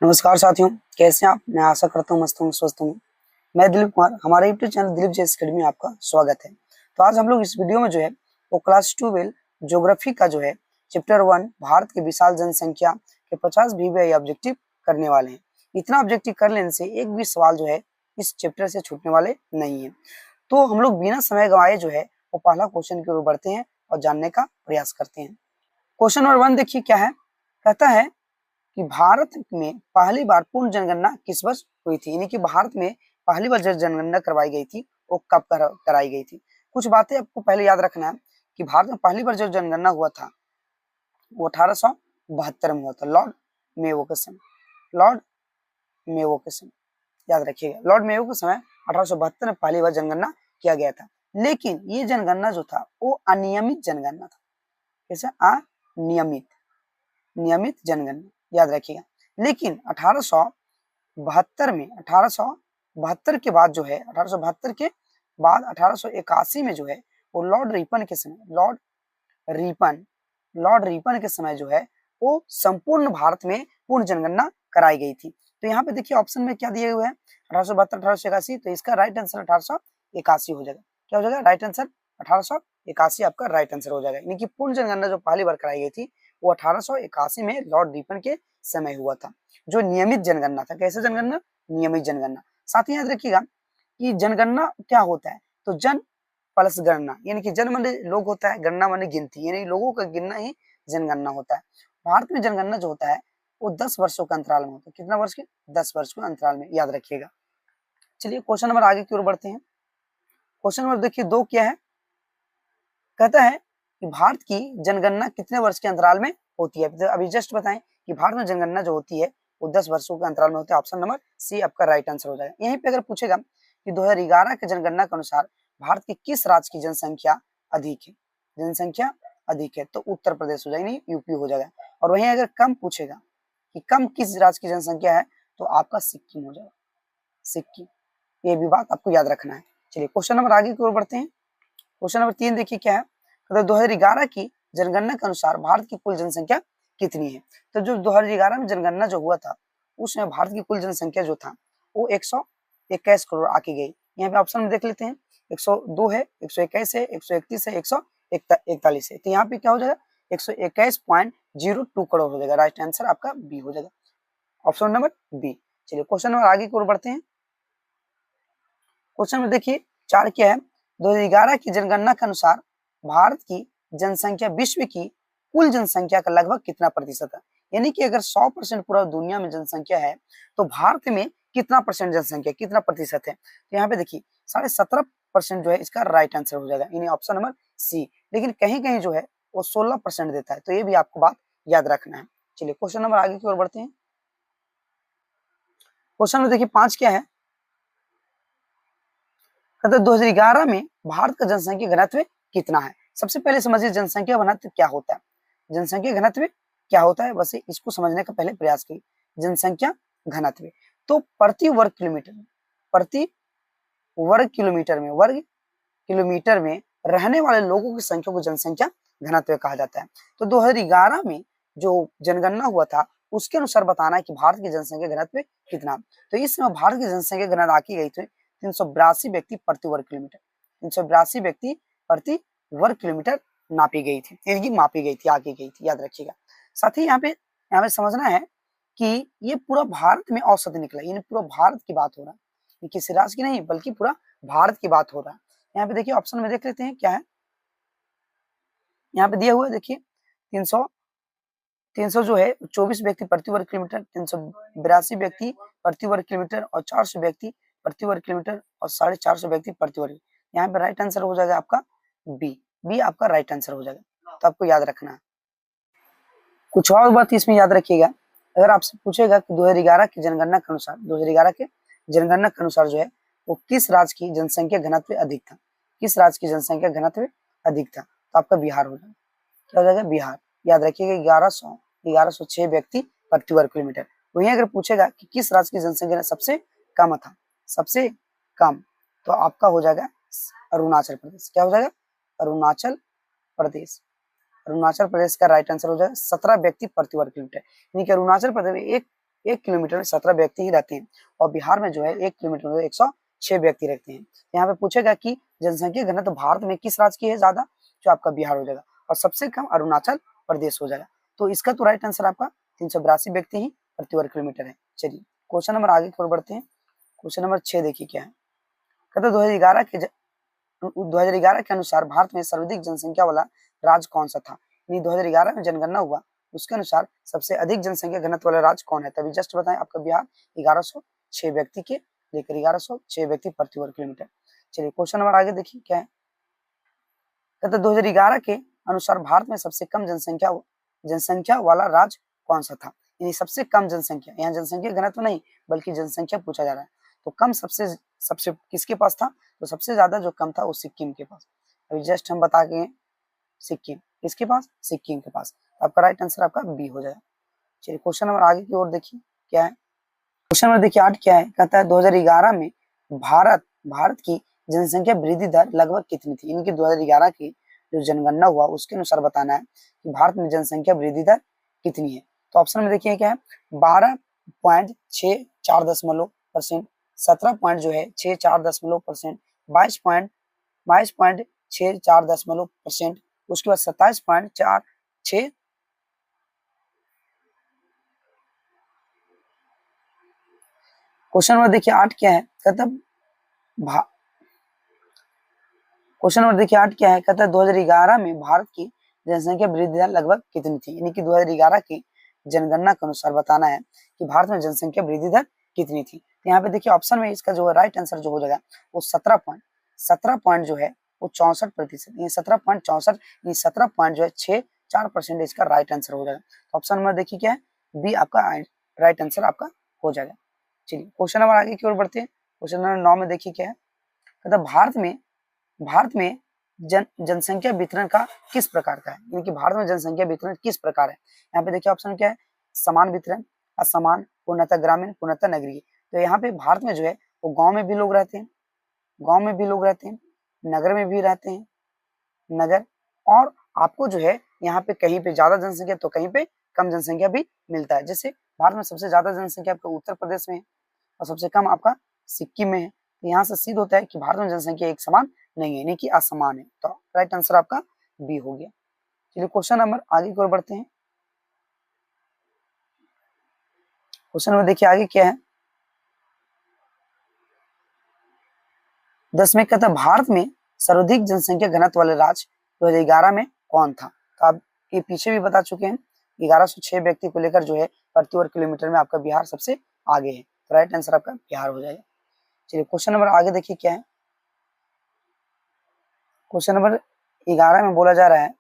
नमस्कार साथियों, कैसे हैं आप। मैं आशा करता हूँ मस्त हूँ, स्वस्थ हूँ। मैं दिलीप कुमार, हमारे यूट्यूब चैनल दिलीप जेस अकेडमी में आपका स्वागत है। तो आज हम लोग इस वीडियो में जो है वो क्लास 12 ज्योग्राफी का जो है चैप्टर 1 भारत की विशाल जनसंख्या के 50 वीवीआई ऑब्जेक्टिव करने वाले हैं। इतना ऑब्जेक्टिव कर लेने से एक भी सवाल जो है इस चैप्टर से छूटने वाले नहीं है। तो हम लोग बिना समय गंवाए जो है वो पहला क्वेश्चन की ओर बढ़ते हैं और जानने का प्रयास करते हैं। क्वेश्चन नंबर 1 देखिए क्या है। कहता है कि भारत में पहली बार पूर्ण जनगणना किस वर्ष हुई थी, यानी कि भारत में पहली बार जो जनगणना करवाई गई थी वो कब कराई गई थी। कुछ बातें आपको पहले याद रखना है कि भारत में पहली बार जो जनगणना हुआ था वो 1872 में हुआ था, लॉर्ड मेयो के समय। लॉर्ड मेयो के समय याद रखिएगा, लॉर्ड मेयो के समय 1872 में पहली बार जनगणना किया गया था। लेकिन ये जनगणना जो था वो अनियमित जनगणना था। कैसे? अनियमित, नियमित जनगणना, याद रखिएगा। लेकिन 1872 के बाद जो है 1872 के बाद 1881 में जो है वो लॉर्ड रिपन के समय, लॉर्ड रिपन के समय जो है वो संपूर्ण भारत में पूर्ण जनगणना कराई गई थी। तो यहाँ पे देखिए ऑप्शन में क्या दिए हुए हैं, 1872 1881, तो इसका राइट आंसर 1881 हो जाएगा। क्या हो जाएगा? राइट आंसर 1881 आपका राइट आंसर हो जाएगा। यानी कि पूर्ण जनगणना जो पहली बार कराई गई थी वो 1881 में लॉर्ड रिपन के समय हुआ था, जो नियमित जनगणना था। कैसे जनगणना? नियमित जनगणना। साथ ही याद रखिएगा कि जनगणना क्या होता है, तो जन प्लस गणना, यानी कि जन माने लोग होता है, गणना माने गिनती, यानी लोगों का गिनना ही जनगणना होता है। भारत में जनगणना जो होता है वो 10 वर्षों के अंतराल में होता है। कितना वर्ष के? 10 वर्ष के अंतराल में, याद रखिएगा। चलिए क्वेश्चन नंबर आगे की ओर बढ़ते हैं। क्वेश्चन नंबर देखिए 2 क्या है। कहता है कि भारत की जनगणना कितने वर्ष के अंतराल में होती है। तो अभी जस्ट बताएं कि भारत में जनगणना जो होती है वो 10 वर्षों के अंतराल में होती है। ऑप्शन नंबर सी आपका राइट आंसर हो जाएगा। यहीं पे अगर पूछेगा कि 2011 के जनगणना के अनुसार भारत की किस राज्य की जनसंख्या अधिक है, जनसंख्या अधिक है, तो उत्तर प्रदेश हो जाएगा, नहीं यूपी हो जाएगा। और वहीं अगर कम पूछेगा कि कम किस राज्य की जनसंख्या है, तो आपका सिक्किम हो जाएगा, सिक्किम। ये भी बात आपको याद रखना है। चलिए क्वेश्चन नंबर आगे की ओर बढ़ते हैं। क्वेश्चन नंबर 3 देखिए क्या है। तो 2011 की जनगणना के अनुसार भारत की कुल जनसंख्या कितनी है। तो जो 2011 में जनगणना जो हुआ था उसमें भारत की कुल जनसंख्या जो था वो 121 करोड़ आके गई। यहाँ पे ऑप्शन में देख लेते हैं, 102 है, 121 है, 131 है, 141 है। तो यहाँ पे क्या हो जाएगा? 121.02 करोड़ हो जाएगा। राइट आंसर आपका बी हो जाएगा, ऑप्शन नंबर बी। चलिए क्वेश्चन नंबर आगे की ओर बढ़ते हैं। क्वेश्चन में देखिए 4 क्या है। 2011 की जनगणना के अनुसार भारत की जनसंख्या विश्व की कुल जनसंख्या का लगभग कितना प्रतिशत है। यानी कि अगर 100% पूरा दुनिया में जनसंख्या है तो भारत में कितना परसेंट जनसंख्या, कितना प्रतिशत है। तो यहाँ पे देखिए 17.5% जो है इसका राइट आंसर हो जाएगा, यानी ऑप्शन नंबर सी। लेकिन कहीं कहीं जो है वो 16% देता है, तो ये भी आपको बात याद रखना है। चलिए क्वेश्चन नंबर आगे की ओर बढ़ते हैं। क्वेश्चन में देखिए 5 क्या है। 2011 में भारत का जनसंख्या घनत्व कितना है। सबसे पहले समझिए जनसंख्या घनत्व क्या होता है। जनसंख्या घनत्व क्या होता है, बस इसको समझने का पहले प्रयास करिए। जनसंख्या घनत्व तो प्रति वर्ग किलोमीटर में, प्रति वर्ग किलोमीटर में रहने वाले लोगों की संख्या को जनसंख्या घनत्व कहा जाता है। तो 2011 में जो जनगणना हुआ था उसके अनुसार बताना है कि भारत की जनसंख्या घनत्व कितना। तो इस समय भारत की जनसंख्या घनत्व आकी गई थी 382 व्यक्ति प्रति वर्ग किलोमीटर, 382 व्यक्ति प्रति वर्ग किलोमीटर नापी गई थी, यानी मापी गई थी, आकी गई थी, याद रखिएगा। साथ ही यहाँ पे समझना है कि ये पूरा भारत में औसत निकला, यानी पूरा भारत की बात हो रहा है, ये किसी राज्य की नहीं बल्कि पूरा भारत की बात हो रहा है। यहाँ पे देखिए ऑप्शन में देख लेते हैं क्या है। यहाँ पे दिया हुआ है देखिए 300 जो है 24 व्यक्ति प्रति वर्ग किलोमीटर, 382 व्यक्ति प्रति वर्ग किलोमीटर और 400 व्यक्ति प्रति वर्ग किलोमीटर और 450 व्यक्ति प्रति वर्ग। यहाँ पे राइट आंसर हो जाएगा आपका बी, बी आपका राइट आंसर हो जाएगा। तो आपको याद रखना है। कुछ और बात इसमें याद रखिएगा, अगर आपसे पूछेगा कि 2011 की जनगणना के अनुसार, 2011 के जनगणना के अनुसार जो है वो किस राज्य की जनसंख्या घनत्व अधिक था, किस राज्य की जनसंख्या घनत्व अधिक था, तो आपका बिहार हो जाएगा। क्या हो जाएगा? बिहार। याद रखिएगा 1106 व्यक्ति प्रति वर्ग किलोमीटर। वहीं अगर पूछेगा कि किस राज्य की जनसंख्या सबसे कम था, सबसे कम, तो आपका हो जाएगा अरुणाचल प्रदेश। क्या हो जाएगा? अरुणाचल प्रदेश। अरुणाचल प्रदेश का राइट आंसर हो जाएगा 17 व्यक्ति प्रति वर्ग किलोमीटर, यानी कि अरुणाचल प्रदेश में एक 1 किलोमीटर में 17 व्यक्ति ही रहते हैं और बिहार में जो है 1 किलोमीटर में 106 व्यक्ति रहते हैं। यहाँ पे पूछेगा कि जनसंख्या घनत्व भारत में किस राज्य की है ज्यादा, जो आपका बिहार हो जाएगा, और सबसे कम अरुणाचल प्रदेश हो जाएगा। तो इसका तो राइट आंसर आपका 382 व्यक्ति ही प्रति वर्ग किलोमीटर है। चलिए क्वेश्चन नंबर आगे की ओर बढ़ते हैं। क्वेश्चन नंबर 6 देखिए क्या है। कहते 2011 के अनुसार भारत में सर्वाधिक जनसंख्या वाला राज्य कौन सा था। यानी 2011 में जनगणना हुआ, उसके अनुसार सबसे अधिक जनसंख्या घनत्व वाला राज्य कौन है। तभी जस्ट बताएं, आपका बिहार 1106 व्यक्ति के लेकर 1106 व्यक्ति प्रति वर्ग किलोमीटर। चलिए क्वेश्चन नंबर आगे देखिए क्या है। कहते 2011 के अनुसार भारत में सबसे कम जनसंख्या वाला राज्य कौन सा था। यानी सबसे कम जनसंख्या, यहाँ जनसंख्या घनत्व नहीं बल्कि जनसंख्या पूछा जा रहा है। तो कम सबसे किसके पास था, तो सबसे ज्यादा जो कम था वो सिक्किम के पास। अभी जस्ट हम बता गए सिक्किम, किसके पास, सिक्किम के पास। आपका राइट आंसर आपका बी हो जाएगा। चलिए क्वेश्चन नंबर आगे की ओर देखिए क्या है। क्वेश्चन नंबर देखिए 8 क्या है। कहता है 2011 में भारत की जनसंख्या वृद्धि दर लगभग कितनी थी। यानी कि 2011 की जो जनगणना हुआ उसके अनुसार बताना है कि भारत में जनसंख्या वृद्धि दर कितनी है। तो ऑप्शन में देखिए क्या है, 12.64%, 17.64%, 22.64%, उसके बाद 27.46। क्वेश्चन नंबर देखिए 8 क्या है। कहता क्वेश्चन नंबर देखिए 8 क्या है। कहता है 2011 में भारत की जनसंख्या वृद्धि दर लगभग कितनी थी। यानी कि 2011 की जनगणना के अनुसार बताना है कि भारत में जनसंख्या वृद्धि दर कितनी थी। तो यहाँ पे देखिए ऑप्शन में इसका जो राइट आंसर जो हो जाएगा वो 17 पॉइंट जो है वो 64%, 17.64, 17 पॉइंट जो है 64% इसका राइट आंसर हो जाएगा। तो ऑप्शन में देखिए क्या है, बी आपका राइट आंसर आपका हो जाएगा। चलिए क्वेश्चन नंबर आगे की ओर बढ़ते हैं। क्वेश्चन नंबर 9 में देखिए क्या है। कहता भारत में जनसंख्या वितरण का किस प्रकार का है। यानी कि भारत में जनसंख्या वितरण किस प्रकार है। यहाँ पे देखिए ऑप्शन क्या है, समान वितरण, असमान, पूर्णतः ग्रामीण, पूर्णतः नगरीय। तो यहाँ पे भारत में जो है वो गांव में भी लोग रहते हैं, नगर में भी रहते हैं, नगर, और आपको जो है यहाँ पे कहीं पे ज्यादा जनसंख्या तो कहीं पे कम जनसंख्या भी मिलता है। जैसे भारत में सबसे ज्यादा जनसंख्या आपका उत्तर प्रदेश में है और सबसे कम आपका सिक्किम में है। तो यहाँ से सिद्ध होता है कि भारत में जनसंख्या एक समान नहीं है, यानी कि असमान है। तो राइट आंसर आपका बी हो गया। चलिए क्वेश्चन नंबर आगे की ओर बढ़ते हैं। क्वेश्चन नंबर देखिए आगे क्या है। 10 में कहता है भारत में सर्वाधिक जनसंख्या घनत्व वाले राज्य 2011 में कौन था। तो आप ये पीछे भी बता चुके हैं, 1106 व्यक्ति को लेकर जो है प्रति वर्ग किलोमीटर में आपका बिहार सबसे आगे है। तो राइट आंसर आपका बिहार हो जाएगा। चलिए क्वेश्चन नंबर आगे देखिए क्या है। क्वेश्चन नंबर 11 में बोला जा रहा है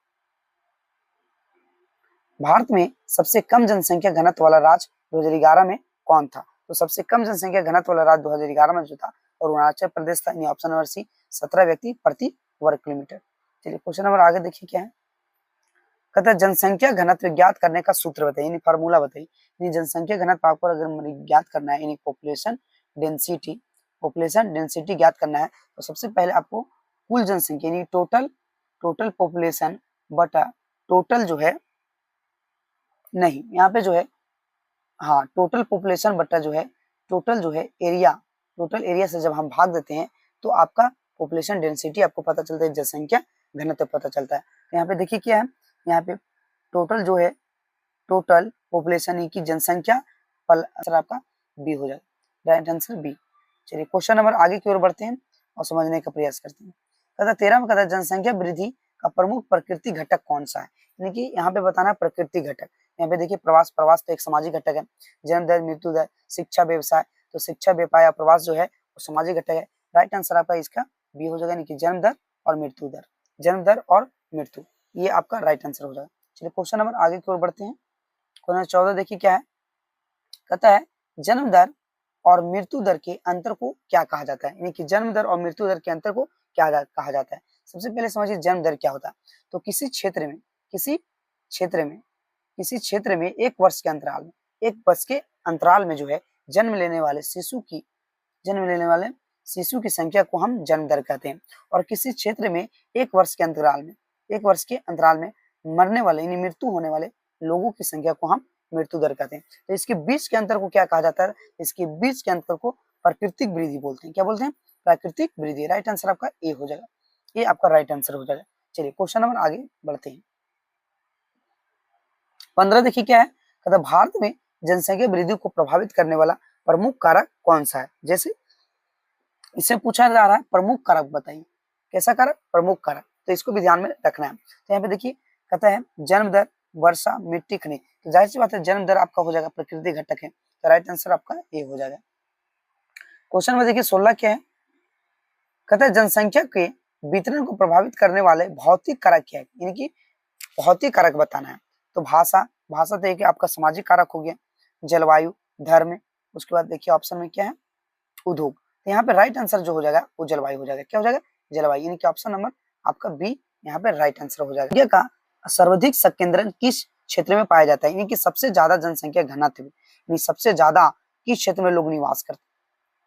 भारत में सबसे कम जनसंख्या घनत्व वाला राज्य 2011 में कौन था। तो सबसे कम जनसंख्या घनत्व वाला राज्य 2011 में जो था और अरुणाचल प्रदेश था। ऑप्शन नंबर सी, 17 व्यक्ति प्रति वर्ग किलोमीटर। चलिए क्वेश्चन नंबर आगे देखिए क्या है। कहता है जनसंख्या घनत्व ज्ञात करने का सूत्र बताइए, यानी फार्मूला बताइए। यानी जनसंख्या घनत्व आपको अगर ज्ञात करना है, यानी पॉपुलेशन डेंसिटी ज्ञात करना है, तो सबसे पहले आपको कुल जनसंख्या यानी टोटल पॉपुलेशन बटा टोटल जो है, नहीं यहाँ पे जो है, हाँ टोटल पॉपुलेशन बटा जो है टोटल एरिया से जब हम भाग देते हैं तो आपका पॉपुलेशन डेंसिटी आपको पता चलता है, जनसंख्या घनत्व पता चलता है। तो यहाँ पे देखिए क्या है, यहाँ पे टोटल जो है टोटल पॉपुलेशन की जनसंख्या आंसर आपका बी हो जाए, राइट आंसर बी। चलिए क्वेश्चन नंबर आगे की ओर बढ़ते हैं और समझने का प्रयास करते हैं। कहता 13 में कहता जनसंख्या वृद्धि का प्रमुख प्रकृति घटक कौन सा है। यानी कि यहाँ पे बताना प्रकृति घटक। यहाँ पे देखिए प्रवास तो एक सामाजिक घटक है, जन्म दर, मृत्यु दर, शिक्षा, व्यवसाय। तो शिक्षा, व्यापार या प्रवास जो है वो सामाजिक घटक है। राइट आंसर आपका इसका बी हो जाएगा, यानी कि जन्म दर और मृत्यु ये आपका राइट आंसर हो जाएगा। चलिए क्वेश्चन नंबर आगे की ओर बढ़ते हैं। क्वेश्चन 14 देखिए क्या है। कहता है जन्म दर और मृत्यु दर के अंतर को क्या कहा जाता है। यानी कि जन्म दर और मृत्यु दर के अंतर को क्या कहा जाता है। सबसे पहले समझिए जन्म दर क्या होता है। तो किसी क्षेत्र में 1 वर्ष के अंतराल में जो है जन्म लेने वाले शिशु की संख्या को हम जन्म दर कहते हैं। और किसी क्षेत्र में 1 वर्ष के अंतराल में मरने वाले यानी मृत्यु होने वाले लोगों की संख्या को हम मृत्यु दर कहते हैं। तो इसके बीच के अंतर को क्या कहा जाता है? इसके बीच के अंतर को प्राकृतिक वृद्धि बोलते हैं। क्या बोलते हैं? प्राकृतिक वृद्धि। राइट आंसर आपका ए हो जाएगा, ये आपका राइट आंसर हो जाएगा। चलिए क्वेश्चन नंबर आगे बढ़ते हैं। 15 देखिए क्या है, कहता है भारत में जनसंख्या वृद्धि को प्रभावित करने वाला प्रमुख कारक कौन सा है? जैसे इससे पूछा जा रहा है प्रमुख कारक बताइए, कैसा कारक? प्रमुख कारक। तो इसको भी ध्यान में रखना है। तो यहाँ पे देखिए कहता है जन्म दर, वर्षा, मिट्टी, खनिज। तो जाहिर सी बात है जन्म दर आपका हो जाएगा प्रकृति घटक है, तो राइट आंसर आपका ए हो जाएगा। क्वेश्चन में देखिए 16 क्या है, कहता है जनसंख्या के वितरण को प्रभावित करने वाले भौतिक कारक क्या है? यानी कि भौतिक कारक बताना है। तो भाषा, भाषा तो एक आपका सामाजिक कारक हो गया, जलवायु, धर्म, उसके बाद देखिए ऑप्शन में क्या है? उद्योग। तो यहाँ पे राइट आंसर जो हो जाएगा वो जलवायु हो जाएगा। क्या हो जाएगा? जलवायु, यानी कि ऑप्शन नंबर आपका बी यहाँ पे राइट आंसर हो जाएगा। का सर्वाधिक संकेंद्रण किस क्षेत्र में पाया जाता है? यानी कि सबसे ज्यादा जनसंख्या घनत्व, यानी सबसे ज्यादा किस क्षेत्र में लोग निवास करते हैं?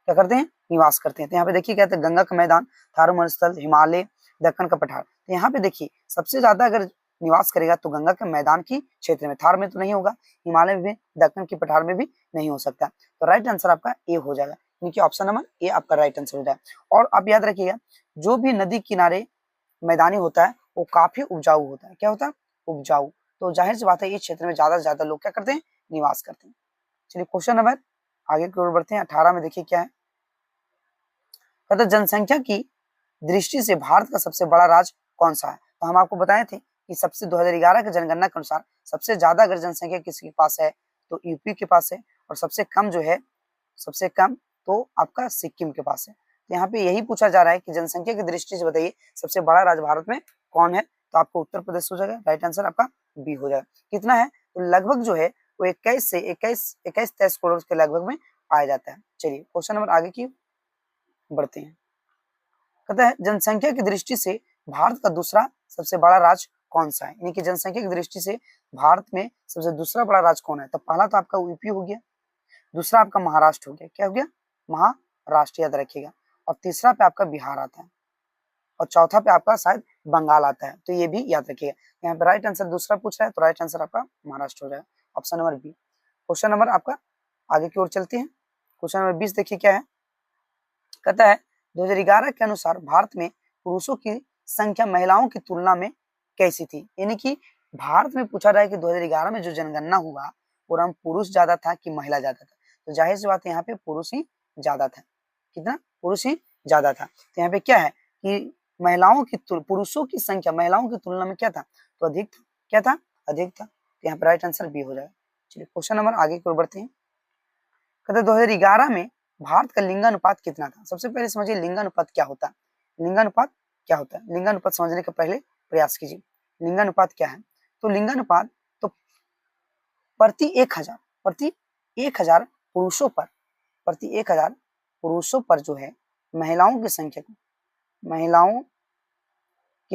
क्या करते हैं? निवास करते हैं। तो यहाँ पे देखिए कहते हैं गंगा का मैदान, थारू मरुस्थल, हिमालय, दक्कन का पठार। तो यहाँ पे देखिए सबसे ज्यादा अगर निवास करेगा तो गंगा के मैदान की क्षेत्र में, थार में तो नहीं होगा, हिमालय में भी, दक्कन की पठार में भी नहीं हो सकता। तो राइट आंसर आपका ए हो जाएगा, यानी कि ऑप्शन नंबर ए आपका राइट आंसर हो जाएगा। और आप याद रखिएगा जो भी नदी किनारे मैदानी होता है वो काफी उपजाऊ होता है। क्या होता है? उपजाऊ। तो जाहिर सी बात है इस क्षेत्र में ज्यादा से ज्यादा लोग क्या करते हैं? निवास करते हैं। चलिए क्वेश्चन नंबर आगे की ओर बढ़ते हैं। 18 में देखिए क्या है, कहते जनसंख्या की दृष्टि से भारत का सबसे बड़ा राज्य कौन सा है? तो हम आपको बताए थे कि सबसे 2011 के जनगणना के अनुसार सबसे ज्यादा अगर जनसंख्या किसके पास है तो यूपी के पास है, और सबसे कम जो है, सबसे कम तो आपका सिक्किम के पास है। तो यहाँ पे यही पूछा जा रहा है कि जनसंख्या की दृष्टि से बताइए सबसे बड़ा राज्य भारत में कौन है? तो आपको उत्तर प्रदेश हो जाएगा, राइट आंसर आपका बी हो जाएगा। कितना है? तो लगभग जो है वो 21 से 23 करोड़ के लगभग में पाया जाता है। चलिए क्वेश्चन नंबर आगे की बढ़ते हैं। कहता है जनसंख्या की दृष्टि से भारत का दूसरा सबसे बड़ा राज्य कौन सा है? यानी कि जनसंख्या की दृष्टि से भारत में सबसे दूसरा बड़ा राज्य कौन है? तो पहला तो आपका यूपी हो गया, दूसरा आपका महाराष्ट्र हो गया। क्या हो गया? महाराष्ट्र, याद रखिएगा। और तीसरा पे आपका बिहार आता है, और चौथा पे आपका शायद बंगाल आता है, तो ये भी याद रखिएगा। यहाँ पे राइट आंसर दूसरा पूछ रहा है, तो राइट आंसर आपका महाराष्ट्र हो जाएगा, option number B. Question number आपका आगे की ओर चलते हैं। क्वेश्चन नंबर 20 देखिए क्या है, कहता है 2011 के अनुसार भारत में पुरुषों की संख्या महिलाओं की तुलना में कैसी थी? यानी कि भारत में पूछा रहा है कि 2011 में जो जनगणना हुआ वो रंग पुरुष ज्यादा था कि महिला ज्यादा था? तो जाहिर सी बात है यहाँ पे पुरुष ही ज्यादा था। कितना? पुरुष ही ज्यादा था। तो यहाँ पे क्या है कि महिलाओं की पुरुषों की संख्या महिलाओं की तुलना में क्या था? तो अधिक था। क्या था? अधिक था। तो यहाँ पे राइट आंसर बी हो जाएगा। चलिए क्वेश्चन नंबर आगे की ओर बढ़ते हैं। कहते 2011 में भारत का लिंगानुपात कितना था? सबसे पहले समझिए लिंगानुपात क्या होता है। लिंगानुपात क्या होता है? लिंगानुपात समझने का पहले प्रयास कीजिए। लिंगानुपात क्या है? तो लिंगानुपात तो प्रति 1000 पुरुषों पर, प्रति 1000 पुरुषों पर जो है महिलाओं की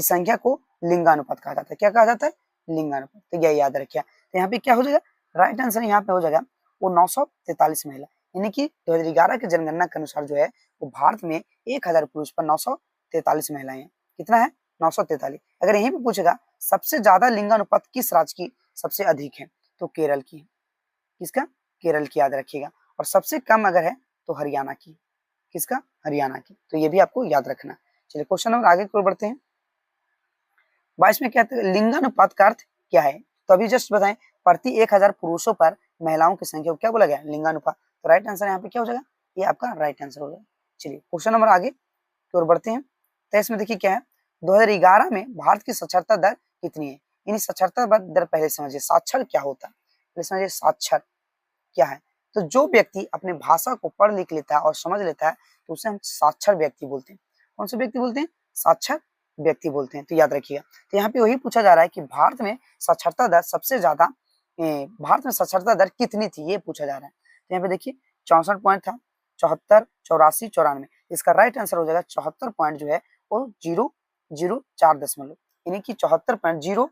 संख्या को लिंगानुपात कहा जाता है। क्या कहा जाता है? लिंगानुपात। तो यह याद रखिए। तो यहाँ पे क्या हो जाएगा? राइट आंसर यहाँ पे हो जाएगा वो 943 महिला, यानी कि 2011 के जनगणना के अनुसार जो है वो भारत में 1000 पुरुष पर 943 महिलाएं हैं। कितना है? 943। अगर यहीं पे पूछेगा सबसे ज्यादा लिंगानुपात किस राज्य की सबसे अधिक है तो केरल की। किसका? केरल की, याद रखिएगा। और सबसे कम अगर है तो हरियाणा की। किसका? हरियाणा की। तो ये भी आपको याद रखना। चलिए क्वेश्चन नंबर आगे की ओर बढ़ते हैं। 22 में कहते हैं लिंगानुपात का अर्थ क्या है? तो अभी जस्ट बताएं, प्रति 1000 पुरुषों पर महिलाओं की संख्या को क्या बोला गया? लिंगानुपात। तो राइट आंसर यहाँ पे क्या हो जाएगा? ये आपका राइट आंसर हो जाएगा। चलिए क्वेश्चन नंबर आगे की ओर बढ़ते हैं। तो इसमें देखिए क्या है, 2011 में भारत की साक्षरता दर कितनी है? यानी साक्षरता दर पहले समझिए, साक्षर क्या होता है पहले समझिए। साक्षर क्या है? तो जो व्यक्ति अपने भाषा को पढ़ लिख लेता है और समझ लेता है तो उसे हम साक्षर व्यक्ति बोलते हैं। कौन से व्यक्ति बोलते हैं? साक्षर व्यक्ति बोलते हैं। तो याद रखिएगा। तो यहाँ पे वही पूछा जा रहा है कि भारत में साक्षरता दर सबसे ज्यादा, भारत में साक्षरता दर कितनी थी ये पूछा जा रहा है। तो यहाँ पे देखिए 64 पॉइंट था, 74, 84, 94। इसका राइट आंसर हो जाएगा 74 पॉइंट जो है वो 004 दशमलव, यानी कि 74.0।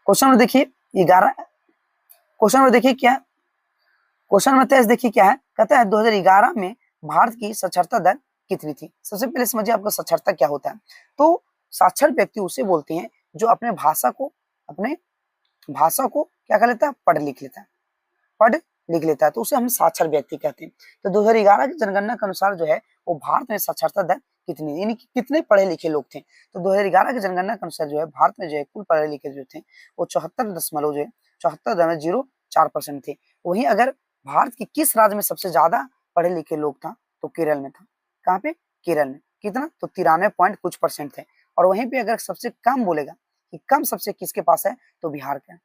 क्वेश्चन नंबर देखिए 11, क्वेश्चन नंबर देखिए क्या, क्वेश्चन नंबर 23 देखिए क्या है, कहता है 2011 में भारत की साक्षरता दर कितनी थी? सबसे पहले समझिए आपका साक्षरता क्या होता है। तो साक्षर व्यक्ति उसे बोलते हैं जो अपने भाषा को क्या कर लेता है, पढ़ लिख लेता है, तो उसे हम साक्षर व्यक्ति कहते हैं। तो 2011 की जनगणना के अनुसार जो है वो भारत में साक्षरता दर कितनी, यानी कि कितने पढ़े लिखे लोग थे। तो 2011 की जनगणना के अनुसार जो है भारत में जो है कुल पढ़े लिखे जो थे वो 74.04% थे। वहीं अगर भारत के किस राज्य में सबसे ज्यादा पढ़े लिखे लोग था, तो केरल में था। कहाँ पे? केरल में। कितना? तो 93 पॉइंट कुछ परसेंट थे। और वहीं पे अगर सबसे कम बोलेगा कि कम सबसे किसके पास है, तो बिहार का।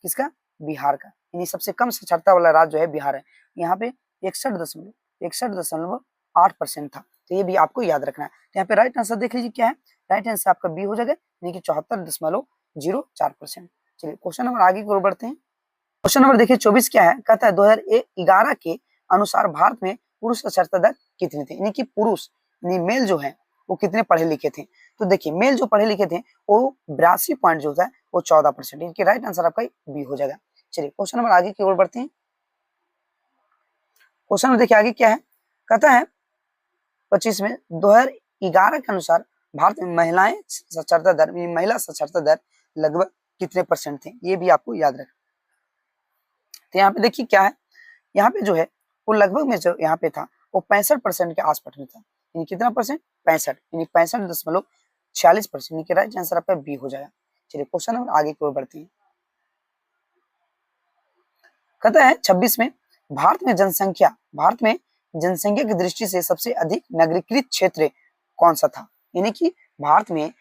किसका? बिहार का। यानी सबसे कम साक्षरता वाला राज्य जो है बिहार है। यहाँ पे 61.8% था। तो ये भी आपको याद रखना है। तो यहाँ पे राइट आंसर देख लीजिए क्या है, राइट आंसर आपका बी हो जाएगा, यानी कि 74.04%। चलिए क्वेश्चन नंबर आगे की ओर बढ़ते हैं। क्वेश्चन नंबर देखिए 24 क्या है, कहता है 2011 के अनुसार भारत में पुरुष साक्षरता दर कितनी थी, यानी कि पुरुष यानी मेल जो है वो कितने पढ़े लिखे थे। तो देखिए मेल जो पढ़े लिखे थे वो 82 पॉइंट जो होता है वो 14%, इनके राइट आंसर आपका बी हो जाएगा। चलिए क्वेश्चन नंबर आगे की ओर बढ़ते हैं। क्वेश्चन नंबर देखिए आगे क्या है, कहता है 25 में 2011 के अनुसार भारत में महिला साक्षरता दर लगभग कितने परसेंट थे, ये भी आपको याद रखना। तो यहाँ पे देखिए क्या है, यहाँ पे जो है वो लगभग में जो यहाँ पे था वो 65% के आसपास में था। यानी कितना परसेंट? 65, यानी 65.46%, यानी कि राइट आंसर आपका बी हो जाएगा। चलिए क्वेश्चन नंबर आगे की ओर बढ़ते हैं। कहता है 26 में भारत में जनसंख्या की दृष्टि से सबसे अधिक नगरीकृत क्षेत्र कौन सा था, यानी कि भारत में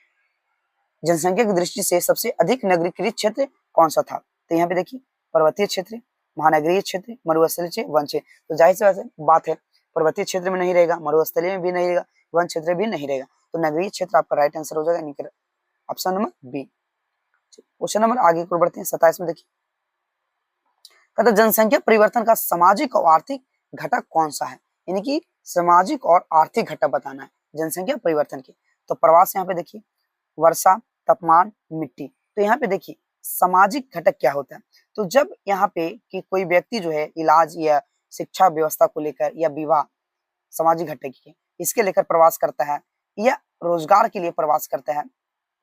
जनसंख्या की दृष्टि से सबसे अधिक नगरीकृत क्षेत्र कौन सा था। तो यहाँ पे देखिए पर्वतीय क्षेत्र, महानगरीय क्षेत्र, मरुस्थलीय क्षेत्र, वन क्षेत्र। तो जाहिर सी बात है पर्वतीय क्षेत्र में नहीं रहेगा, मरुस्थलीय में भी नहीं रहेगा, वन क्षेत्र भी नहीं रहेगा, तो नगरीय क्षेत्र आपका राइट आंसर हो जाएगा, option number B. Question number आगे को बढ़ते हैं 27 में देखिए, कहता जनसंख्या परिवर्तन का सामाजिक और आर्थिक घटक कौन सा है, यानी कि सामाजिक और आर्थिक घटक बताना है जनसंख्या परिवर्तन के। तो प्रवास यहाँ पे देखिए, वर्षा, तापमान, मिट्टी। तो यहाँ पे देखिए सामाजिक घटक क्या होता है, तो जब यहाँ पे कि कोई व्यक्ति जो है इलाज या शिक्षा व्यवस्था को लेकर या विवाह सामाजिक घटक की इसके लेकर प्रवास करता है या रोजगार के लिए प्रवास करता है,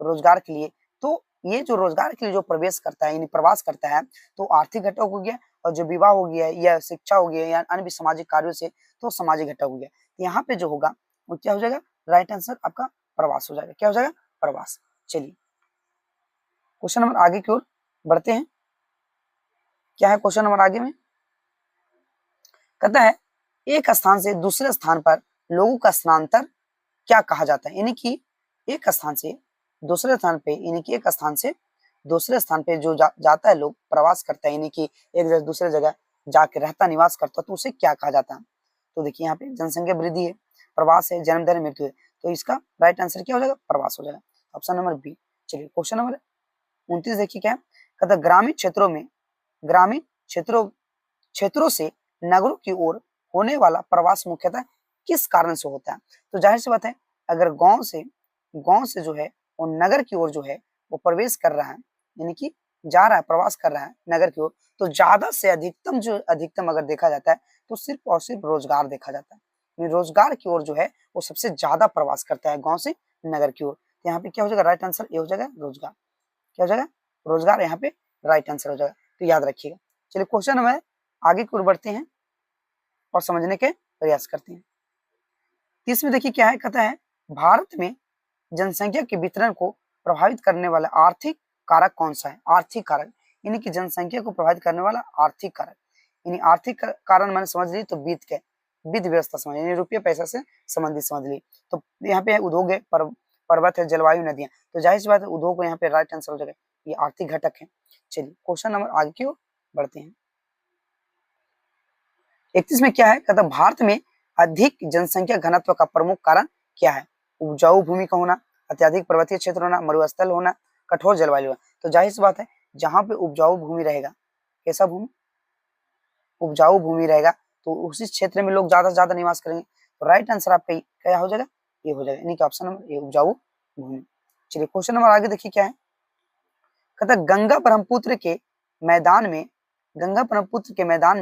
रोजगार के लिए, तो ये जो रोजगार के लिए जो प्रवेश करता है यानी प्रवास करता है तो आर्थिक घटक हो गया, और जो विवाह हो गया या शिक्षा हो गया या अन्य भी सामाजिक कार्यों से तो सामाजिक घटक हो गया। यहाँ पे जो होगा वो क्या हो जाएगा, राइट आंसर आपका प्रवास हो जाएगा। क्या हो जाएगा? प्रवास। चलिए क्वेश्चन नंबर आगे की ओर बढ़ते हैं। क्या है क्वेश्चन नंबर आगे में, कहता है एक स्थान से दूसरे स्थान पर लोगों का स्थानांतर क्या कहा जाता है, यानी कि एक स्थान से दूसरे स्थान पे, यानी कि एक स्थान से दूसरे स्थान पे जो जाता है लोग प्रवास करता है, यानी कि एक जगह दूसरे जगह जाके रहता निवास करता है, तो उसे क्या कहा जाता है। तो देखिए यहाँ पे जनसंख्या वृद्धि है, प्रवास है, जन्म दर, मृत्यु है, तो इसका राइट आंसर क्या हो जाएगा? प्रवास हो जाएगा, ऑप्शन नंबर बी। चलिए क्वेश्चन नंबर 29 देखिए क्या है, कहता ग्रामीण क्षेत्रों से नगरों की ओर होने वाला प्रवास मुख्यतः किस कारण से होता है। तो जाहिर सी बात है अगर गांव से जो है वो नगर की ओर जो है वो प्रवेश कर रहा है, यानी कि जा रहा है, प्रवास कर रहा है नगर की ओर, तो ज्यादा से अधिकतम अगर देखा जाता है तो सिर्फ और सिर्फ रोजगार देखा जाता है। रोजगार की ओर जो है वो सबसे ज्यादा प्रवास करता है गांव से नगर की ओर। तो यहाँ पे क्या हो जाएगा? राइट आंसर ये हो जाएगा रोजगार। क्या हो जाएगा? रोजगार यहाँ पे राइट आंसर हो जाएगा, तो याद रखिएगा। चलिए क्वेश्चन नंबर आगे की ओर बढ़ते हैं और समझने के प्रयास करते हैं। 30 में देखिए क्या है, कहता है भारत में जनसंख्या के वितरण को प्रभावित करने वाला आर्थिक कारक कौन सा है। आर्थिक कारक यानी कि जनसंख्या को प्रभावित करने वाला आर्थिक कारक, यानी आर्थिक कारण मैंने समझ ली तो वित्त व्यवस्था समझ, यानी रुपये पैसा से संबंधित समझ ली। तो यहाँ पे उद्योग है, पर्वत है, जलवायु, नदियां, तो जाहिर सी बात है उद्योग को यहाँ पे राइट आंसर हो जाएगा, ये आर्थिक घटक है। चलिए क्वेश्चन नंबर आगे की ओर बढ़ते हैं। 31 में क्या है, कहता भारत में अधिक जनसंख्या घनत्व का प्रमुख कारण क्या है। उपजाऊ भूमि का होना, अत्यधिक पर्वतीय क्षेत्र होना, मरुस्थल होना, कठोर जलवायु होना। तो जाहिर सी बात है जहां पे उपजाऊ भूमि रहेगा, कैसा भूमि? उपजाऊ भूमि रहेगा, तो उसी क्षेत्र में लोग ज्यादा से ज्यादा निवास करेंगे, तो राइट आंसर आपका क्या हो जाएगा? ये हो जाएगा, यानी कि ऑप्शन नंबर ए उपजाऊ भूमि। चलिए क्वेश्चन नंबर आगे देखिए क्या है, कहता गंगा ब्रह्मपुत्र के मैदान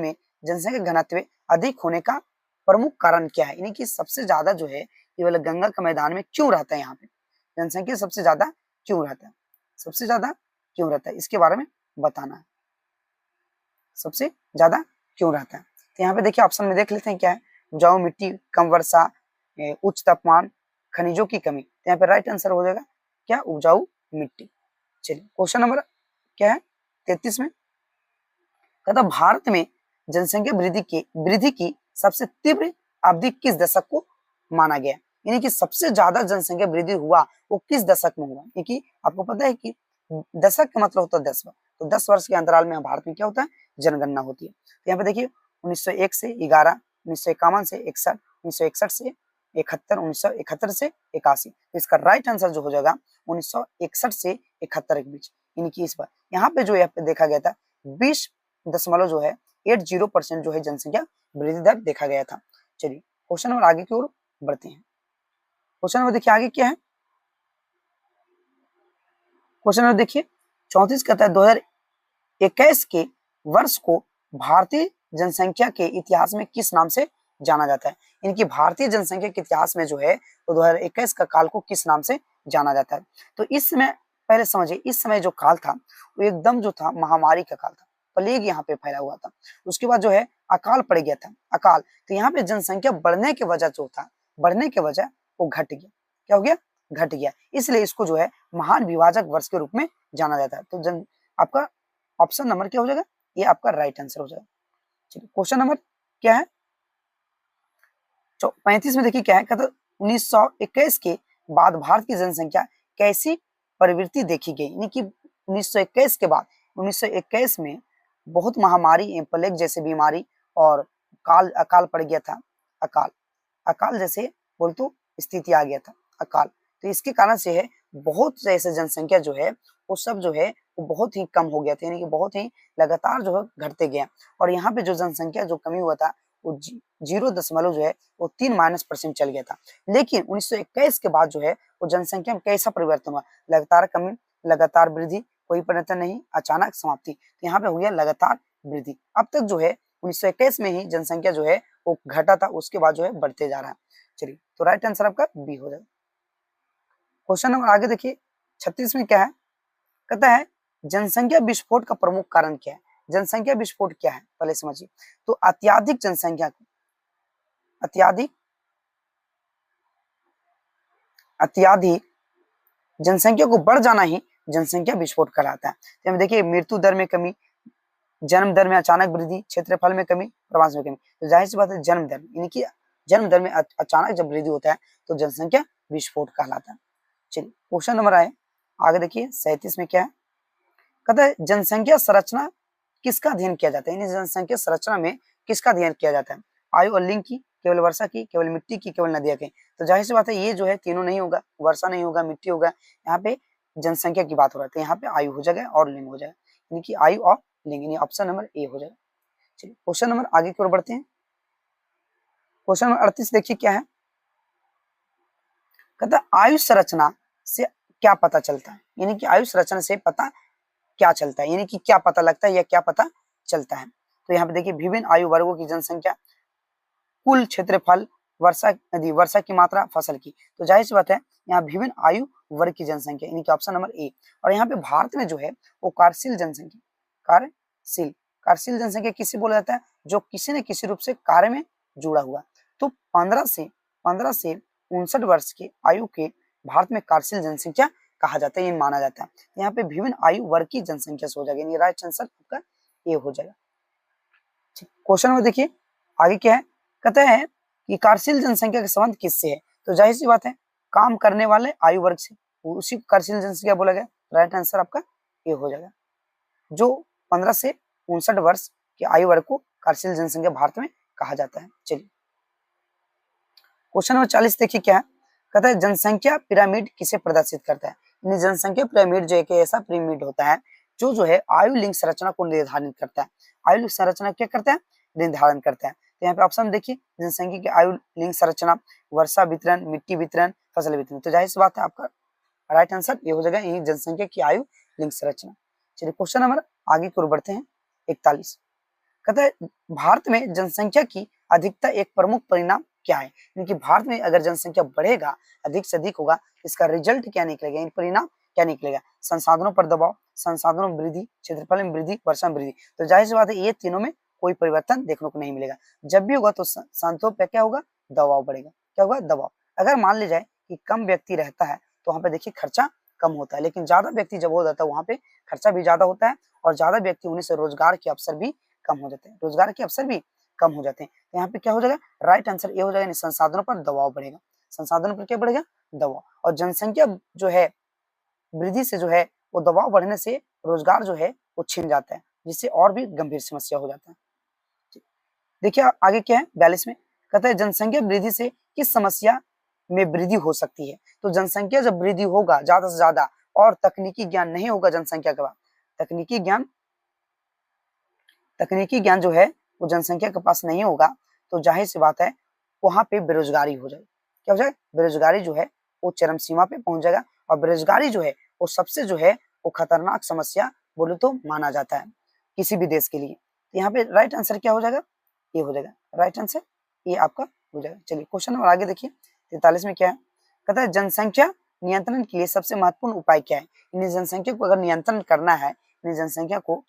में जनसंख्या घनत्व अधिक होने का प्रमुख कारण क्या है, यानी कि सबसे ज्यादा जो है ये वाला गंगा के मैदान में क्यों रहता है, यहाँ पे जनसंख्या सबसे ज्यादा क्यों रहता है। सबसे ज्यादा क्यों रहता है, इसके बारे में बताना है, सबसे ज्यादा क्यों रहता है। तो यहाँ पे देखिए ऑप्शन में देख लेते हैं क्या है, उपजाऊ मिट्टी, कम वर्षा, उच्च तापमान, खनिजों की कमी। तो यहाँ पे राइट आंसर हो जाएगा क्या, उपजाऊ मिट्टी। चलिए क्वेश्चन नंबर क्या है 33 में, कहता भारत में जनसंख्या वृद्धि की सबसे तीव्र अवधि किस दशक को माना गया, यानी कि सबसे ज्यादा जनसंख्या वृद्धि हुआ वो किस दशक में हुआ, क्योंकि आपको पता है कि दशक का मतलब होता है 10 वर्ष, तो 10 वर्ष के अंतराल में भारत में क्या होता है, जनगणना होती है। तो यहाँ पे देखिए 1901 से 11, 1951 से 61, 1961 से 71, 1971 से 81। तो इसका राइट आंसर जो हो जाएगा 1961 से 71 के बीच, यानी कि इस बार यहाँ पे जो यहाँ पे देखा गया था 20 जो है 80% जो है जनसंख्या वृद्धि दर देखा गया था। चलिए क्वेश्चन नंबर आगे की ओर बढ़ते हैं। क्वेश्चन नंबर देखिए आगे क्या है, क्वेश्चन नंबर देखिए 34 कहता है 2021 के वर्ष को भारतीय जनसंख्या के इतिहास में किस नाम से जाना जाता है, यानी कि भारतीय जनसंख्या के इतिहास में जो है तो 2021 का काल को किस नाम से जाना जाता है। तो इस समय पहले समझिए, इस समय जो काल था वो एकदम जो था महामारी का काल था, प्लेग यहाँ पे फैला हुआ था। उसके बाद जो है अकाल पड़ गया था, अकाल। तो यहाँ पे जनसंख्या बढ़ने के वजह जो था, बढ़ने के वजह वो घट गया, क्या हो गया, घट गया, इसलिए इसको जो है महान विभाजक वर्ष के रूप में जाना जाता है। तो आपका ऑप्शन नंबर क्या हो जाएगा, ये आपका राइट आंसर हो जाएगा। चलिए क्वेश्चन नंबर क्या है 35 में देखिए क्या है, कहता 1921 के बाद भारत की जनसंख्या कैसी प्रवृत्ति देखी गई, यानी कि 1921 के बाद 1921 में बहुत महामारी, प्लेग जैसे बीमारी और अकाल पड़ गया था, अकाल जैसे बोल तो स्थिति आ गया था, अकाल। तो इसके कारण से है बहुत से ऐसे जनसंख्या जो है वो सब जो है वो बहुत ही कम हो गया था, यानी कि बहुत ही लगातार जो है घटते गया। और यहाँ पे जो जनसंख्या जो कमी हुआ था वो 0 जो है वो 3- चल गया था। लेकिन 1921 के बाद जो है वो जनसंख्या में कैसा परिवर्तन हुआ, लगातार कमी, लगातार वृद्धि, कोई परिवर्तन नहीं, अचानक समाप्ति। तो यहाँ पे हुआ लगातार वृद्धि। अब तक जो है 1921 में ही जनसंख्या जो है वो घटा था, उसके बाद जो है बढ़ते जा रहा है। चलिए तो राइट आंसर आपका बी हो जाएगा। क्वेश्चन नंबर आगे देखिए 36 में क्या है, कहता है जनसंख्या विस्फोट का प्रमुख कारण क्या है। जनसंख्या विस्फोट क्या है पहले समझिए। तो अत्याधिक जनसंख्या, अत्याधिक जनसंख्या को बढ़ जाना ही जनसंख्या विस्फोट कहलाता है। तो देखिए मृत्यु दर में कमी, जन्म दर में अचानक वृद्धि, क्षेत्रफल में कमी, प्रवास में कमी। तो जाहिर सी बात है जन्म दर, यानी कि जन्म दर में अचानक जब वृद्धि होता है तो जनसंख्या विस्फोट कहलाता है। चलिए क्वेश्चन नंबर आए आगे देखिए 37 में क्या है, कहता है जनसंख्या संरचना किसका अध्ययन किया जाता है, यानी जनसंख्या संरचना में किसका अध्ययन किया जाता है, आयु और लिंग की, केवल वर्षा की, केवल मिट्टी की, केवल नदिया की। तो जाहिर सी बात है ये जो है तीनों नहीं होगा, वर्षा नहीं होगा, मिट्टी होगा, यहाँ पे जनसंख्या की बात हो रहा है। तो यहाँ पे आयु हो जाएगा और लिंग हो जाएगा, यानी कि आयु और लिंग, यानी ऑप्शन नंबर ए हो जाएगा। चलिए क्वेश्चन नंबर आगे की ओर बढ़ते हैं। क्वेश्चन नंबर 38 देखिए क्या है, कहता आयु संरचना से क्या पता चलता है, यानी कि आयु संरचना से पता क्या चलता है, यानी कि क्या पता लगता है या क्या पता चलता है। तो यहाँ पे देखिए विभिन्न आयु वर्गों की जनसंख्या, कुल क्षेत्रफल, वर्षा नदी, वर्षा की मात्रा, फसल की। तो जाहिर सी बात है यहाँ विभिन्न आयु वर्ग की जनसंख्या, यानी कि ऑप्शन नंबर ए। और यहाँ पे भारत में जो है वो कार्यशील जनसंख्या, कार्यशील जनसंख्या किसे बोला जाता है, जो किसी न किसी रूप से कार्य में जुड़ा हुआ। तो 15 से 59 वर्ष की आयु के भारत में कार्यशील जनसंख्या कहा जाता है, ये माना जाता है। यहाँ पे विभिन्न आयु वर्ग की जनसंख्या से हो जाएगा, यानी राइट आंसर आपका ए हो जाएगा। क्वेश्चन में देखिए आगे क्या है, कहते हैं कि कार्यशील जनसंख्या का संबंध किससे है। तो जाहिर सी बात है काम करने वाले आयु वर्ग से, उसी कार्यशील जनसंख्या बोला गया। राइट आंसर आपका ए हो जाएगा, जो 15 से 59 वर्ष के आयु वर्ग को कार्यशील जनसंख्या भारत में कहा जाता है। चलिए क्वेश्चन नंबर 40 देखिए क्या है, कहता है जनसंख्या पिरामिड किसे प्रदर्शित करता है, यानी जनसंख्या पिरामिड जो एक ऐसा पिरामिड होता है जो है आयु लिंग संरचना को निर्धारित करता है। आयु लिंग संरचना क्या करता है, निर्धारण करता है। तो यहाँ पे ऑप्शन देखिए जनसंख्या की आयु लिंग संरचना, वर्षा वितरण, मिट्टी वितरण, फसल वितरण। तो जाहिर सी बात है आपका राइट आंसर ये हो जाएगा, यही जनसंख्या की आयु लिंग संरचना। चलिए क्वेश्चन नंबर आगे की ओर बढ़ते हैं 41, कहता है भारत में जनसंख्या की अधिकता एक प्रमुख परिणाम क्या है, क्योंकि भारत में अगर जनसंख्या बढ़ेगा, अधिक से अधिक होगा, इसका रिजल्ट क्या निकलेगा, परिणाम क्या निकलेगा, संसाधनों पर दबाव, संसाधनों में वृद्धि, क्षेत्रफल में वृद्धि, वर्षा में वृद्धि। तो जाहिर सी बात है ये तीनों में कोई परिवर्तन देखने को नहीं मिलेगा। जब भी होगा तो संतों पे क्या होगा, दबाव बढ़ेगा। क्या होगा, दबाव। अगर मान ली जाए कि कम व्यक्ति रहता है तो वहां पे देखिए खर्चा कम होता है, लेकिन ज्यादा व्यक्ति जब हो जाता है वहां पे खर्चा भी ज्यादा होता है, और ज्यादा व्यक्ति होने से रोजगार के अवसर भी कम हो जाते हैं, रोजगार के अवसर भी कम हो जाते हैं। तो यहाँ पे क्या हो जाएगा, राइट आंसर ये हो जाएगा, संसाधनों पर दबाव बढ़ेगा, संसाधनों पर क्या बढ़ेगा, दबाव। और जनसंख्या जो है वृद्धि से जो है वो दबाव बढ़ने से रोजगार जो है वो छिन जाता है, जिससे और भी गंभीर समस्या हो जाता है। देखिए आगे क्या है 42 में, कहता है जनसंख्या वृद्धि से किस समस्या में वृद्धि हो सकती है। तो जनसंख्या जब वृद्धि होगा ज्यादा से ज्यादा और तकनीकी ज्ञान नहीं होगा जनसंख्या के बाद, तकनीकी ज्ञान जो है वो जनसंख्या के पास नहीं होगा, तो जाहिर सी बात है वहां पे बेरोजगारी हो जाएगी। क्या हो जाएगा, बेरोजगारी जो है वो चरम सीमा पे पहुंच जाएगा, और बेरोजगारी जो है वो सबसे जो है वो खतरनाक समस्या बोले तो माना जाता है किसी भी देश के लिए। तो यहाँ पे राइट आंसर क्या हो जाएगा, ये हो जाएगा राइट आंसर, ये आपका हो जाएगा। चलिए क्वेश्चन नंबर आगे देखिए 43 में क्या है, कहता है जनसंख्या नियंत्रण के लिए सबसे महत्वपूर्ण उपाय क्या है। यानी जनसंख्या को अगर नियंत्रण करना है, यानी जनसंख्या को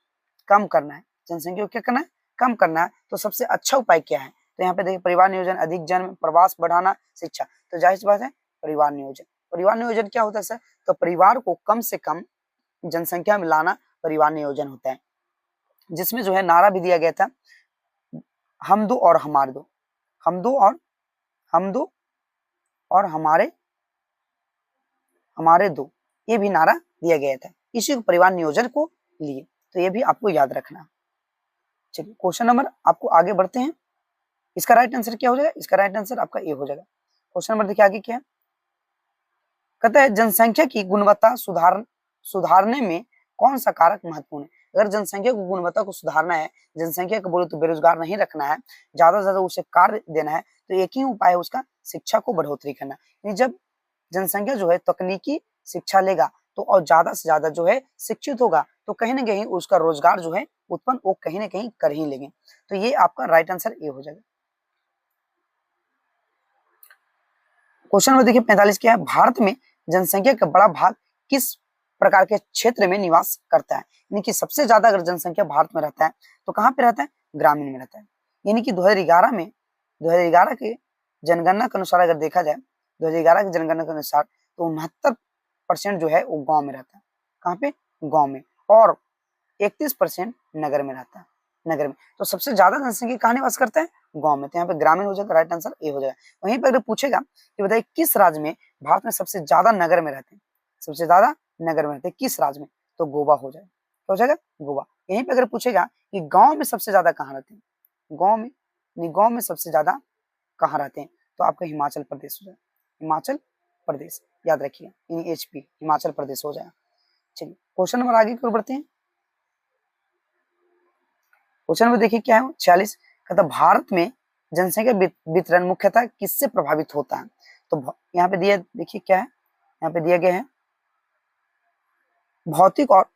कम करना है, जनसंख्या को क्या करना है, कम करना है, तो सबसे अच्छा उपाय क्या है। तो यहाँ पे देखिए परिवार नियोजन, अधिक जन्म, प्रवास बढ़ाना, शिक्षा। तो जाहिर सी बात है परिवार नियोजन। परिवार नियोजन क्या होता है सर, तो परिवार को कम से कम जनसंख्या में लाना परिवार नियोजन होता है, जिसमें जो है नारा भी दिया गया था, हम दो और हमारे दो, हम दो और हमारे दो, ये भी नारा दिया गया था, इसी को परिवार नियोजन को लिए। तो ये भी आपको याद रखना। चलिए क्वेश्चन नंबर आपको आगे बढ़ते हैं, इसका राइट आंसर क्या हो जाएगा, इसका राइट आंसर आपका ए हो जाएगा। क्वेश्चन नंबर देखिए आगे क्या है, कहता है जनसंख्या की गुणवत्ता सुधारने में कौन सा कारक महत्वपूर्ण है। अगर जनसंख्या को गुणवत्ता को सुधारना है, जनसंख्या को बोले तो बेरोजगार नहीं रखना है, ज्यादा से ज्यादा उसे कार्य देना है, तो एक ही उपाय है उसका, शिक्षा को बढ़ोतरी करना। यानी जब जनसंख्या जो है तकनीकी शिक्षा लेगा तो और ज्यादा से ज्यादा जो है शिक्षित होगा, तो कहीं ना कहीं उसका रोजगार जो है उत्पन्न वो कहीं ना कहीं कर ही लेंगे। तो ये आपका राइट आंसर ये हो जाएगा। क्वेश्चन में देखिए 45 क्या है, भारत में जनसंख्या का बड़ा भाग किस प्रकार के क्षेत्र में निवास करता है। यानी कि सबसे ज्यादा अगर जनसंख्या भारत में रहता है तो कहाँ पे रहता है, ग्रामीण में रहता है। यानी कि 2011 के जनगणना के अनुसार अगर देखा जाए, 2011 की जनगणना के अनुसार तो 69% जो है वो गांव में रहता है। कहाँ पे, गांव में, और 31% नगर में रहता है, नगर में। तो सबसे ज्यादा जनसंख्या कहाँ निवास करता है, गांव में। तो यहाँ पे ग्रामीण हो जाएगा, राइट आंसर ए हो जाएगा। वहीं पर अगर पूछेगा कि बताइए किस राज्य में भारत में सबसे ज्यादा नगर में रहते हैं, सबसे ज्यादा नगर में रहते हैं किस राज्य में, तो गोवा हो जाएगा। क्या हो जाएगा, गोवा। यहीं पे अगर पूछेगा कि गांव में सबसे ज्यादा कहाँ रहते हैं, गांव में सबसे ज्यादा कहाँ रहते हैं, तो आपका हिमाचल प्रदेश हो जाएगा, हिमाचल प्रदेश याद रखिएगा, HP हिमाचल प्रदेश हो जाएगा। चलिए क्वेश्चन नंबर आगे की ओर बढ़ते हैं। क्वेश्चन नंबर देखिए क्या है 46, कहता भारत में जनसंख्या वितरण मुख्यतः किससे प्रभावित होता है। तो यहाँ पे दिया देखिए क्या है, यहाँ पे दिया गया है भौतिक और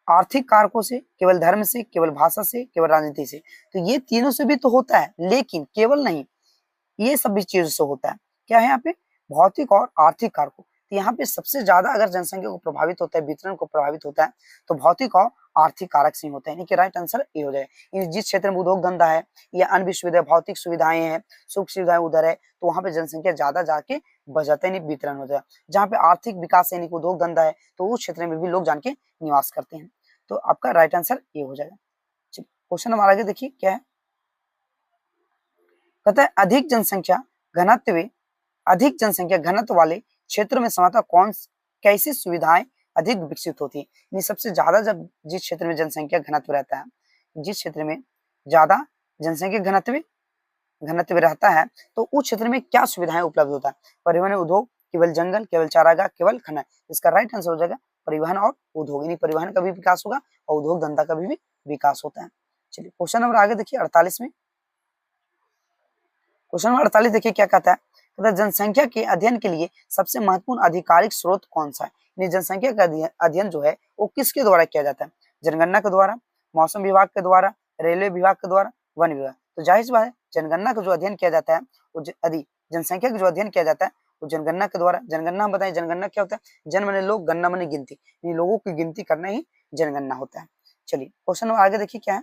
आर्थिक कारकों से, केवल धर्म से, केवल भाषा से, केवल राजनीति से। तो ये तीनों से भी तो होता है, लेकिन केवल नहीं, ये सभी चीजों से होता है। क्या है यहाँ पे, भौतिक और आर्थिक कारकों। तो यहाँ पे सबसे ज्यादा अगर जनसंख्या को प्रभावित होता है, वितरण को प्रभावित होता है, तो भौतिक और आर्थिक कारक से होता है। यानी कि राइट आंसर ये हो जाए। जिस क्षेत्र में उद्योग धंधा है या अन्य विश्वविद्यालय भौतिक सुविधाएं हैं, सुख सुविधाएं उधर है, तो वहां पे जनसंख्या ज्यादा जाके बढ़ जाता है, वितरण हो जाए। जहाँ पे आर्थिक विकास यानी कि उद्योग धंधा है, तो उस क्षेत्र में भी लोग जान के निवास करते हैं। तो आपका राइट आंसर ये हो जाएगा। क्वेश्चन नंबर आगे देखिए क्या है, कहता है अधिक जनसंख्या घनत्व वाले क्षेत्रों में सामान्यतः कैसी सुविधाएं अधिक विकसित होती है। यानी सबसे ज्यादा जब जिस क्षेत्र में जनसंख्या घनत्व रहता है, जिस क्षेत्र में ज्यादा जनसंख्या घनत्व रहता है, तो उस क्षेत्र में क्या सुविधाएं उपलब्ध होता है, परिवहन, उद्योग, केवल जंगल, केवल चारागाह, केवल खनन। इसका राइट आंसर हो जाएगा परिवहन और उद्योग। यानी परिवहन का भी विकास होगा और उद्योग धंधा का भी विकास होता है। चलिए क्वेश्चन नंबर आगे देखिए 48 में, क्वेश्चन नंबर 48 देखिए क्या कहता है, जनसंख्या के अध्ययन के लिए सबसे महत्वपूर्ण आधिकारिक स्रोत कौन सा है। जनसंख्या का अध्ययन जो है वो किसके द्वारा किया जाता है, जनगणना के द्वारा, मौसम विभाग के द्वारा, रेलवे विभाग के द्वारा, वन विभाग। तो जाहिर सी बात है जनगणना का जो अध्ययन किया जाता है वो जनसंख्या का जो अध्ययन किया जाता है तो जनगणना के द्वारा, जनगणना हम बताएं जनगणना क्या होता है, जन माने लोग, गणना माने गिनती, इन लोगों की गिनती करना ही जनगणना होता है। चलिए क्वेश्चन नंबर आगे देखिए क्या है,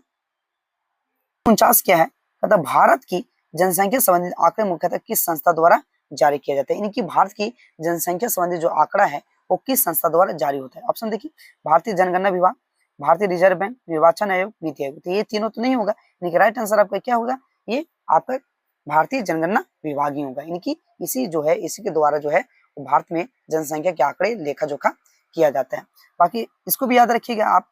49 क्या है, कहता भारत की जनसंख्या संबंधित आंकड़े मुख्यतः किस संस्था द्वारा जारी किया जाता है, यानी कि भारत की जनसंख्या संबंधी जो आंकड़ा है वो किस संस्था द्वारा जारी होता है। ऑप्शन देखिए, भारतीय जनगणना विभाग, भारतीय रिजर्व बैंक, निर्वाचन आयोग, नीति आयोग। तो ये तीनों तो नहीं होगा, यानी कि राइट आंसर आपका क्या होगा, ये आपका भारतीय जनगणना विभाग ही होगा, यानी कि इसी जो है इसी के द्वारा जो है भारत में जनसंख्या के आंकड़े लेखा जोखा किया जाता है। बाकी इसको भी याद रखिएगा आप,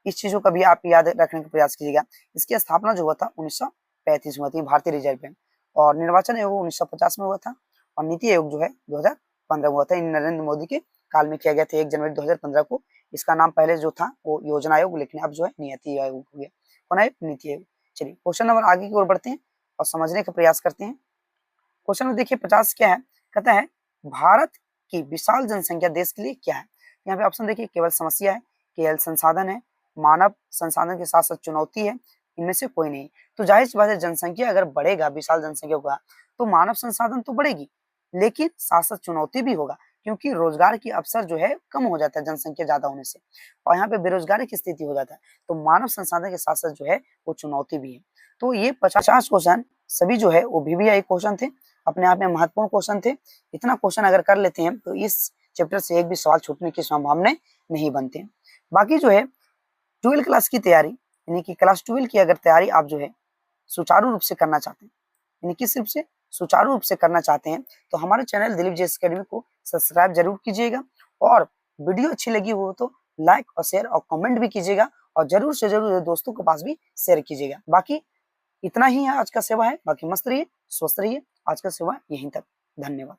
इस चीजों का भी आप याद रखने का प्रयास कीजिएगा। इसकी स्थापना जो हुआ था 1935 में हुई थी, भारतीय रिजर्व बैंक, और निर्वाचन आयोग 1950 में हुआ था, और नीति आयोग जो है 2015 में हुआ था। इन नरेंद्र मोदी के काल में किया गया था 1 जनवरी 2015 को। इसका नाम पहले जो था वो योजना आयोग, लेकिन अब जो है नीति आयोग हो गया। कौन आयोग? नीति आयोग। चलिए क्वेश्चन नंबर आगे की ओर बढ़ते हैं और समझने का प्रयास करते हैं। क्वेश्चन में देखिए 50 क्या है, कहता है भारत की विशाल जनसंख्या देश के लिए क्या है। यहाँ पे ऑप्शन देखिए, केवल समस्या है, केवल संसाधन है, मानव संसाधन के साथ साथ चुनौती है, इनमें से कोई नहीं। तो जाहिर सी बात है, जनसंख्या अगर बढ़ेगा, विशाल जनसंख्या होगा, तो मानव संसाधन तो बढ़ेगी, लेकिन साथ साथ चुनौती भी होगा, क्योंकि रोजगार की अवसर जो है कम हो जाता है जनसंख्या ज्यादा होने से, और यहाँ पे बेरोजगारी की स्थिति हो जाता है। तो मानव संसाधन के साथ साथ जो है वो चुनौती भी है। तो ये 50 क्वेश्चन सभी जो है वो VVI क्वेश्चन थे, अपने आप में महत्वपूर्ण क्वेश्चन थे। इतना क्वेश्चन अगर कर लेते हैं तो इस चैप्टर से एक भी सवाल छूटने की संभावना नहीं बनती। बाकी जो है 12 क्लास की तैयारी, यानी कि क्लास 12 की अगर तैयारी आप जो है सुचारू रूप से करना चाहते हैं, यानी किस रूप से, सुचारू रूप से करना चाहते हैं, तो हमारे चैनल दिलीप जी एकेडमी को सब्सक्राइब जरूर कीजिएगा, और वीडियो अच्छी लगी हो तो लाइक और शेयर और कमेंट भी कीजिएगा, और जरूर से जरूर दोस्तों के पास भी शेयर कीजिएगा। बाकी इतना ही है आज का सेवा है, बाकी मस्त रहिए, स्वस्थ रहिए। आज का सेवा यहीं तक, धन्यवाद।